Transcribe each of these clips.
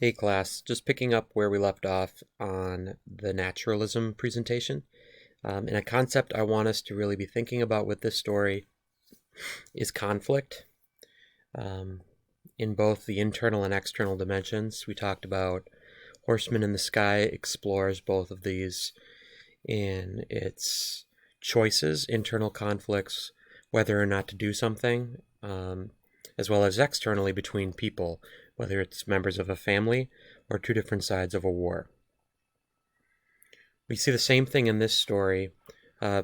Hey class, just picking up where we left off on the naturalism presentation. And a concept I want us to really be thinking about with this story is conflict. Um, in both the internal and external dimensions, we talked about Horseman in the Sky explores both of these in its choices, internal conflicts, whether or not to do something, as well as externally between people, whether it's members of a family or two different sides of a war. We see the same thing in this story, uh,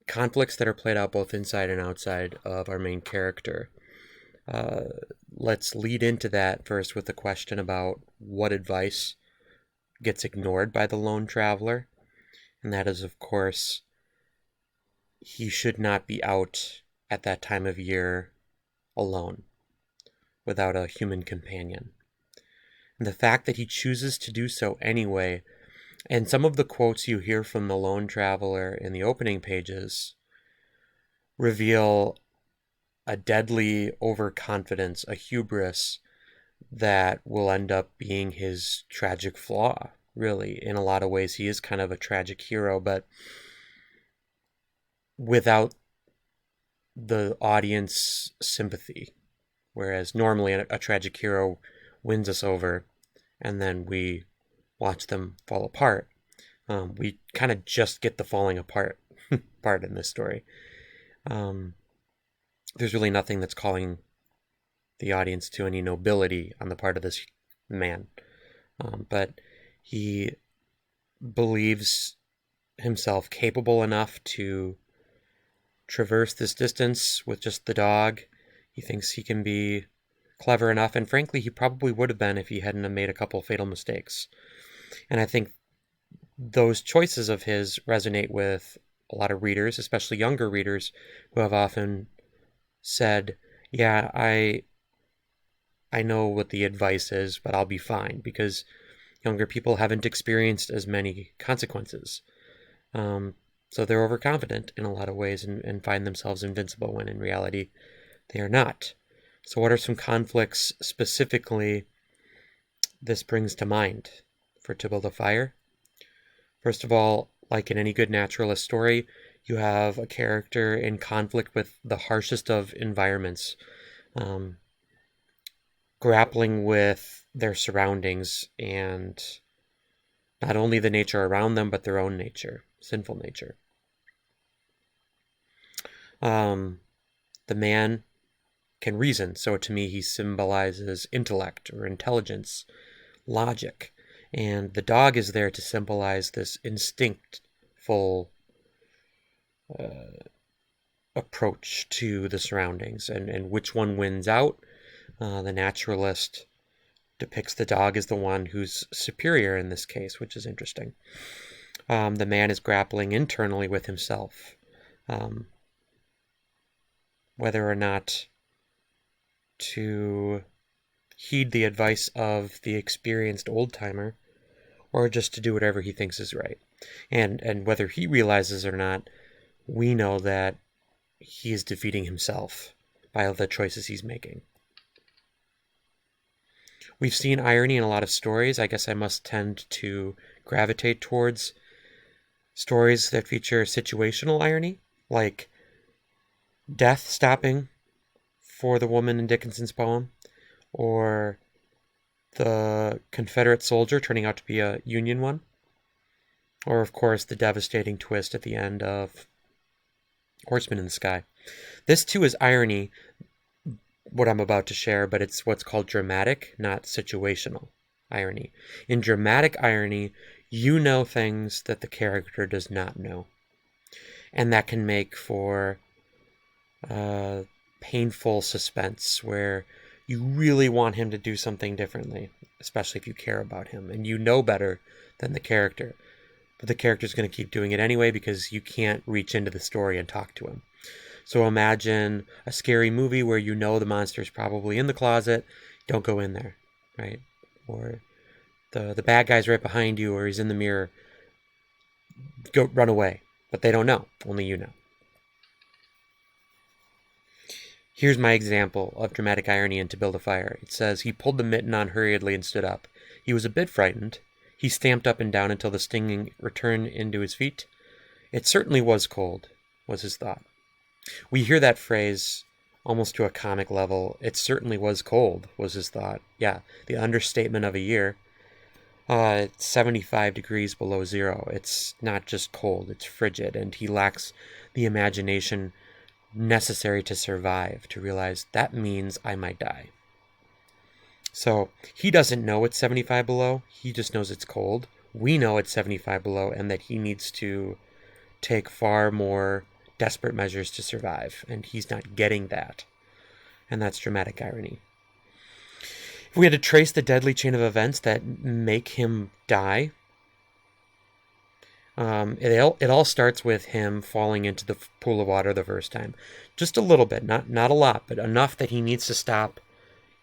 conflicts that are played out both inside and outside of our main character. Uh, let's lead into that first with a question about what advice gets ignored by the lone traveler, and that is, of course, he should not be out at that time of year alone without a human companion. And the fact that he chooses to do so anyway, and some of the quotes you hear from the lone traveler in the opening pages reveal a deadly overconfidence, a hubris that will end up being his tragic flaw, really. In a lot of ways, he is kind of a tragic hero, but without the audience sympathy. Whereas normally a tragic hero wins us over, and then we watch them fall apart. We kind of just get the falling apart part in this story. There's really nothing that's calling the audience to any nobility on the part of this man. But he believes himself capable enough to traverse this distance with just the dog. He thinks he can be clever enough, and frankly, he probably would have been if he hadn't have made a couple fatal mistakes. And I think those choices of his resonate with a lot of readers, especially younger readers, who have often said, yeah, I know what the advice is, but I'll be fine, because younger people haven't experienced as many consequences. So they're overconfident in a lot of ways and find themselves invincible when in reality they are not. So what are some conflicts specifically this brings to mind for To Build a Fire? First of all, like in any good naturalist story, you have a character in conflict with the harshest of environments, grappling with their surroundings and not only the nature around them, but their own nature, sinful nature. The man can reason, so to me he symbolizes intellect or intelligence, logic, and the dog is there to symbolize this instinctful approach to the surroundings, and which one wins out. The naturalist depicts the dog as the one who's superior in this case, which is interesting. The man is grappling internally with himself, whether or not to heed the advice of the experienced old-timer or just to do whatever he thinks is right. And whether he realizes or not, we know that he is defeating himself by the choices he's making. We've seen irony in a lot of stories. I guess I must tend to gravitate towards stories that feature situational irony, like death stopping for the woman in Dickinson's poem, or the Confederate soldier turning out to be a Union one, or of course the devastating twist at the end of Horseman in the Sky. This too is irony, what I'm about to share, but it's what's called dramatic, not situational irony. In dramatic irony, you know things that the character does not know, and that can make for painful suspense where you really want him to do something differently, especially if you care about him and you know better than the character. But the character's going to keep doing it anyway because you can't reach into the story and talk to him. So imagine a scary movie where you know the monster's probably in the closet. Don't go in there, right? Or the bad guy's right behind you, or he's in the mirror. Go run away. But they don't know. Only you know. Here's my example of dramatic irony in To Build a Fire. It says, he pulled the mitten on hurriedly and stood up. He was a bit frightened. He stamped up and down until the stinging returned into his feet. It certainly was cold, was his thought. We hear that phrase almost to a comic level. It certainly was cold, was his thought. Yeah, the understatement of a year. It's 75 degrees below zero. It's not just cold, it's frigid, and he lacks the imagination necessary to survive, to realize that means I might die. So he doesn't know it's 75 below, he just knows it's cold. We know it's 75 below and that he needs to take far more desperate measures to survive, and he's not getting that. And that's dramatic irony. If we had to trace the deadly chain of events that make him die, it all starts with him falling into the pool of water the first time. Just a little bit, not a lot, but enough that he needs to stop,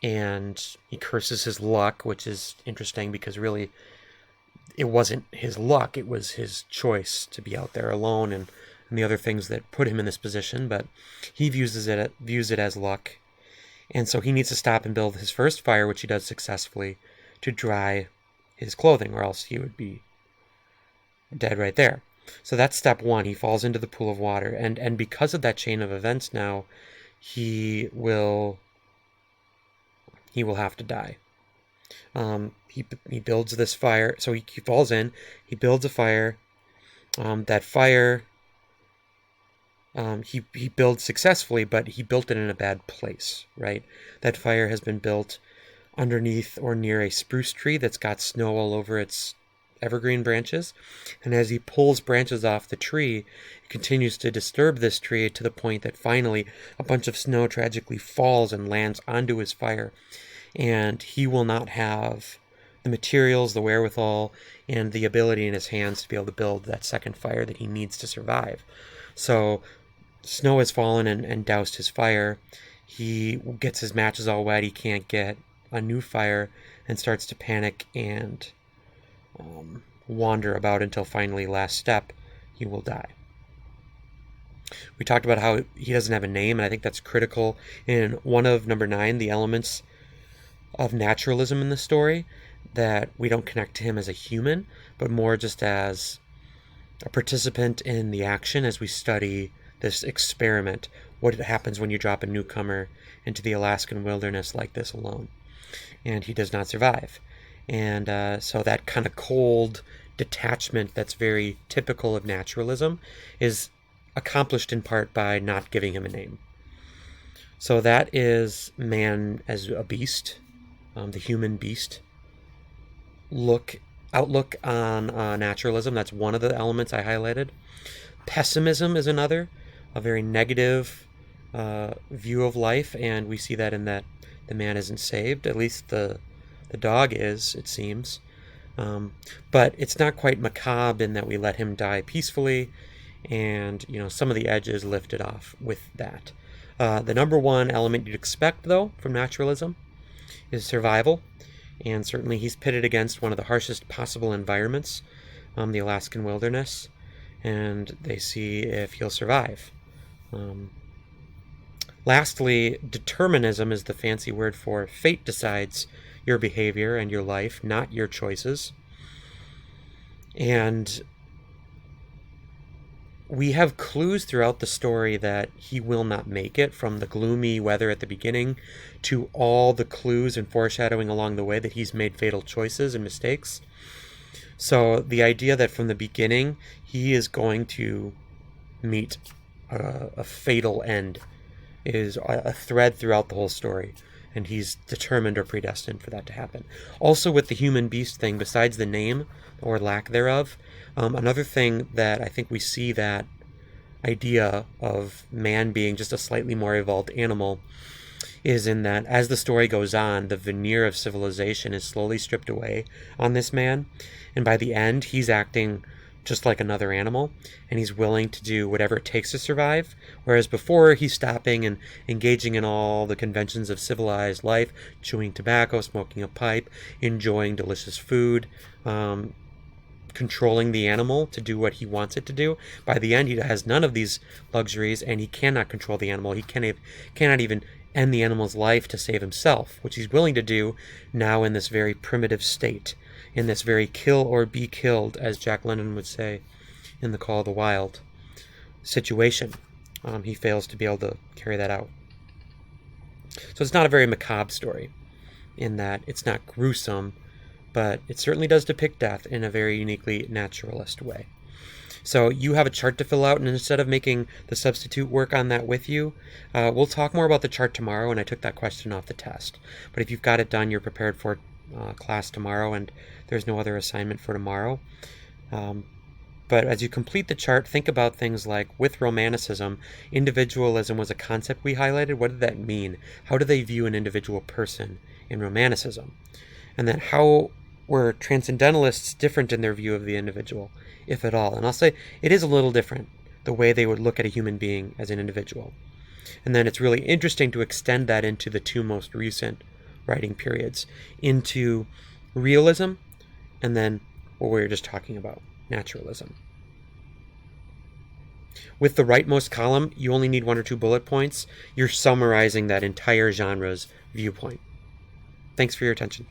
and he curses his luck, which is interesting because really it wasn't his luck, it was his choice to be out there alone and the other things that put him in this position, but he views it as luck. And so he needs to stop and build his first fire, which he does successfully, to dry his clothing, or else he would be dead right there. So that's step one. He falls into the pool of water. And because of that chain of events now, he will have to die. He builds this fire. So he falls in. He builds a fire. That fire... he builds successfully, but he built it in a bad place, right? That fire has been built underneath or near a spruce tree that's got snow all over its evergreen branches. And as he pulls branches off the tree, it continues to disturb this tree to the point that finally a bunch of snow tragically falls and lands onto his fire. And he will not have the materials, the wherewithal, and the ability in his hands to be able to build that second fire that he needs to survive. So snow has fallen and doused his fire. He gets his matches all wet. He can't get a new fire and starts to panic and wander about until finally, last step, he will die. We talked about how he doesn't have a name, and I think that's critical in one of number 9, the elements of naturalism in the story, that we don't connect to him as a human, but more just as a participant in the action as we study this experiment, what happens when you drop a newcomer into the Alaskan wilderness like this alone. And he does not survive. And so that kind of cold detachment that's very typical of naturalism is accomplished in part by not giving him a name. So that is man as a beast, the human beast outlook on naturalism. That's one of the elements I highlighted. Pessimism is another, a very negative view of life, and we see that in that the man isn't saved. At least the dog is, it seems. But it's not quite macabre in that we let him die peacefully, and some of the edges lifted off with that. The number one element you'd expect, though, from naturalism is survival. And certainly he's pitted against one of the harshest possible environments, the Alaskan wilderness, and they see if he'll survive. Lastly, determinism is the fancy word for fate decides your behavior and your life, not your choices. And we have clues throughout the story that he will not make it, from the gloomy weather at the beginning to all the clues and foreshadowing along the way that he's made fatal choices and mistakes. So the idea that from the beginning he is going to meet a fatal end is a thread throughout the whole story, and he's determined or predestined for that to happen. Also with the human beast thing, besides the name or lack thereof, another thing that I think we see that idea of man being just a slightly more evolved animal is in that as the story goes on, the veneer of civilization is slowly stripped away on this man, and by the end he's acting just like another animal, and he's willing to do whatever it takes to survive, whereas before he's stopping and engaging in all the conventions of civilized life, chewing tobacco, smoking a pipe, enjoying delicious food, controlling the animal to do what he wants it to do. By the end, he has none of these luxuries, and he cannot control the animal. He cannot even end the animal's life to save himself, which he's willing to do now in this very primitive state, in this very kill or be killed, as Jack London would say in The Call of the Wild situation. He fails to be able to carry that out. So it's not a very macabre story in that it's not gruesome, but it certainly does depict death in a very uniquely naturalist way. So you have a chart to fill out, and instead of making the substitute work on that with you, we'll talk more about the chart tomorrow, and I took that question off the test. But if you've got it done, you're prepared for class tomorrow, and there's no other assignment for tomorrow. But as you complete the chart, think about things like, with Romanticism, individualism was a concept we highlighted. What did that mean? How do they view an individual person in Romanticism? And then how were Transcendentalists different in their view of the individual, if at all? And I'll say it is a little different, the way they would look at a human being as an individual. And then it's really interesting to extend that into the two most recent writing periods, into realism, and then what we were just talking about, naturalism. With the rightmost column, you only need 1 or 2 bullet points. You're summarizing that entire genre's viewpoint. Thanks for your attention.